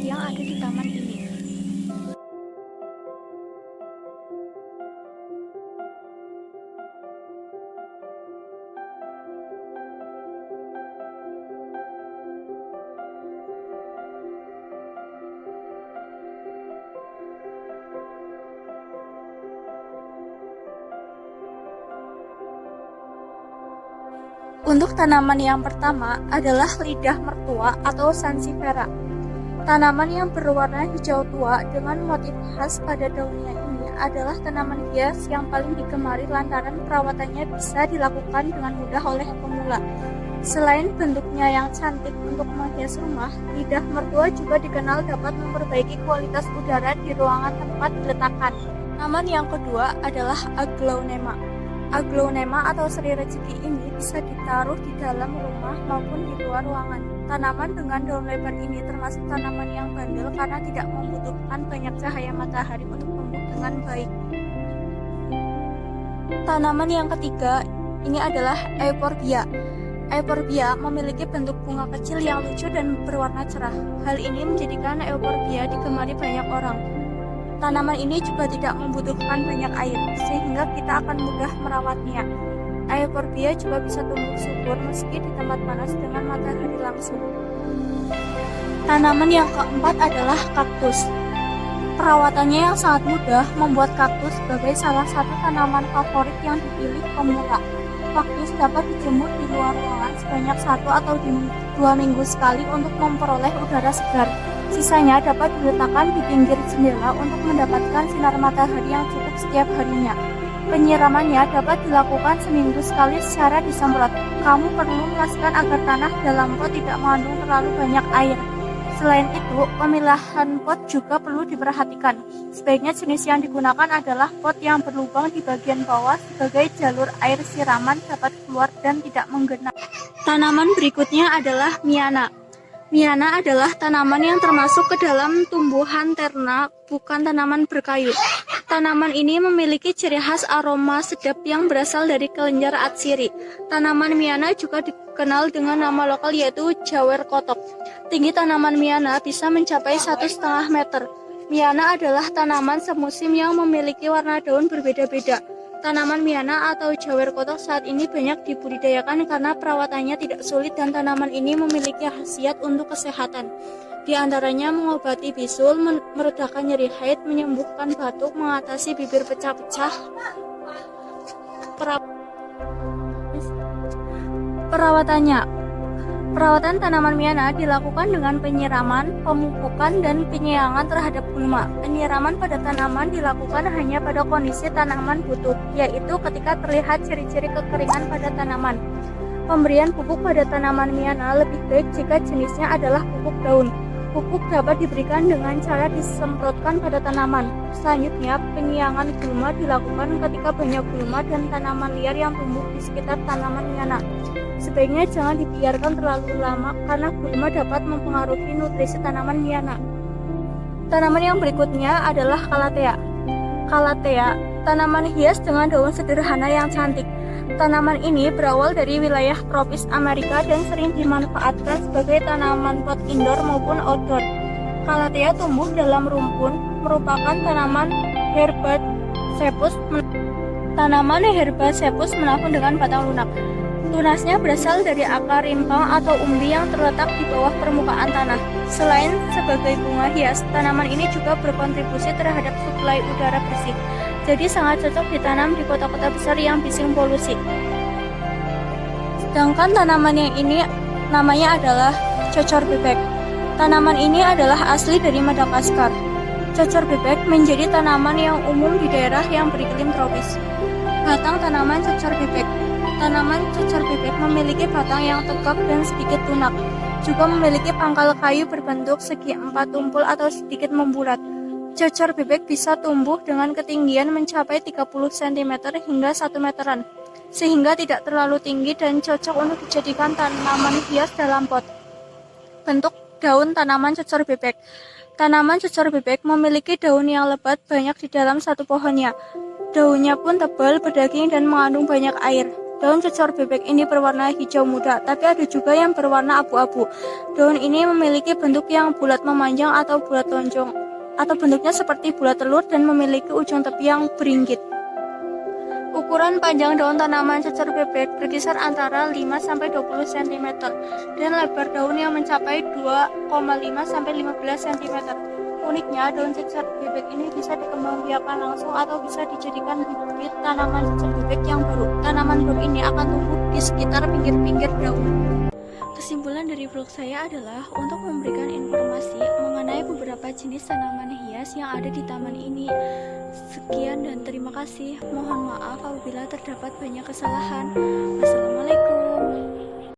yang ada di taman ini. Untuk tanaman yang pertama adalah lidah mertua atau sansevieria. Tanaman yang berwarna hijau tua dengan motif khas pada daunnya ini adalah tanaman hias yang paling digemari lantaran perawatannya bisa dilakukan dengan mudah oleh pemula. Selain bentuknya yang cantik untuk menghias rumah, lidah mertua juga dikenal dapat memperbaiki kualitas udara di ruangan tempat diletakkan. Tanaman yang kedua adalah Aglaonema. Aglaonema atau seri rezeki ini bisa ditaruh di dalam rumah maupun di luar ruangan. Tanaman dengan daun lebar ini termasuk tanaman yang bandel karena tidak membutuhkan banyak cahaya matahari untuk tumbuh dengan baik. Tanaman yang ketiga ini adalah Euphorbia. Euphorbia memiliki bentuk bunga kecil yang lucu dan berwarna cerah. Hal ini menjadikan Euphorbia digemari banyak orang. Tanaman ini juga tidak membutuhkan banyak air, sehingga kita akan mudah merawatnya. Euphorbia juga bisa tumbuh subur meski di tempat panas dengan matahari langsung. Tanaman yang keempat adalah kaktus. Perawatannya yang sangat mudah membuat kaktus sebagai salah satu tanaman favorit yang dipilih pemula. Kaktus dapat dijemur di luar ruangan sebanyak 1 atau 2 minggu sekali untuk memperoleh udara segar. Sisanya dapat diletakkan di pinggir jendela untuk mendapatkan sinar matahari yang cukup setiap harinya. Penyiramannya dapat dilakukan seminggu sekali secara disemprot. Kamu perlu memastikan agar tanah dalam pot tidak mengandung terlalu banyak air. Selain itu, pemilahan pot juga perlu diperhatikan. Sebaiknya jenis yang digunakan adalah pot yang berlubang di bagian bawah sebagai jalur air siraman dapat keluar dan tidak menggenang. Tanaman berikutnya adalah Miana. Miana adalah tanaman yang termasuk ke dalam tumbuhan terna, bukan tanaman berkayu. Tanaman ini memiliki ciri khas aroma sedap yang berasal dari kelenjar atsiri. Tanaman Miana juga dikenal dengan nama lokal yaitu Jawer Kotok. Tinggi tanaman Miana bisa mencapai 1,5 meter. Miana adalah tanaman semusim yang memiliki warna daun berbeda-beda. Tanaman Miana atau Jawer Kotok saat ini banyak dibudidayakan karena perawatannya tidak sulit dan tanaman ini memiliki khasiat untuk kesehatan. Di antaranya mengobati bisul, meredakan nyeri haid, menyembuhkan batuk, mengatasi bibir pecah-pecah. Perawatan tanaman Miana dilakukan dengan penyiraman, pemupukan, dan penyiangan terhadap gulma. Penyiraman pada tanaman dilakukan hanya pada kondisi tanaman butuh, yaitu ketika terlihat ciri-ciri kekeringan pada tanaman. Pemberian pupuk pada tanaman Miana lebih baik jika jenisnya adalah pupuk daun. Pupuk dapat diberikan dengan cara disemprotkan pada tanaman. Selanjutnya, penyiangan gulma dilakukan ketika banyak gulma dan tanaman liar yang tumbuh di sekitar tanaman Miana. Sebaiknya jangan dibiarkan terlalu lama karena gulma dapat mempengaruhi nutrisi tanaman Miana. Tanaman yang berikutnya adalah Calathea. Calathea, tanaman hias dengan daun sederhana yang cantik. Tanaman ini berawal dari wilayah tropis Amerika dan sering dimanfaatkan sebagai tanaman pot indoor maupun outdoor. Calathea tumbuh dalam rumpun, merupakan tanaman herbaceous menahun dengan batang lunak. Tunasnya berasal dari akar rimpang atau umbi yang terletak di bawah permukaan tanah. Selain sebagai bunga hias, tanaman ini juga berkontribusi terhadap suplai udara bersih. Jadi sangat cocok ditanam di kota-kota besar yang bising polusi. Sedangkan tanaman yang ini namanya adalah cocor bebek. Tanaman ini adalah asli dari Madagaskar. Cocor bebek menjadi tanaman yang umum di daerah yang beriklim tropis. Batang tanaman cocor bebek. Tanaman cocor bebek memiliki batang yang tegak dan sedikit lunak. Juga memiliki pangkal kayu berbentuk segi 4 tumpul atau sedikit membulat. Cocor bebek bisa tumbuh dengan ketinggian mencapai 30 cm hingga 1 meteran, sehingga tidak terlalu tinggi dan cocok untuk dijadikan tanaman hias dalam pot. Bentuk daun tanaman cocor bebek. Tanaman cocor bebek memiliki daun yang lebat banyak di dalam satu pohonnya. Daunnya pun tebal, berdaging, dan mengandung banyak air. Daun cecor bebek ini berwarna hijau muda, tapi ada juga yang berwarna abu-abu. Daun ini memiliki bentuk yang bulat memanjang atau bulat lonjong, atau bentuknya seperti bulat telur dan memiliki ujung tepi yang beringgit. Ukuran panjang daun tanaman cecor bebek berkisar antara 5-20 cm dan lebar daun yang mencapai 2,5-15 cm. Uniknya, daun cecor bebek ini bisa dikembangbiakkan langsung atau bisa dijadikan bibit tanaman cecor bebek yang baru. Tanaman baru ini akan tumbuh di sekitar pinggir-pinggir daun. Kesimpulan dari vlog saya adalah untuk memberikan informasi mengenai beberapa jenis tanaman hias yang ada di taman ini. Sekian dan terima kasih. Mohon maaf apabila terdapat banyak kesalahan. Wassalamualaikum.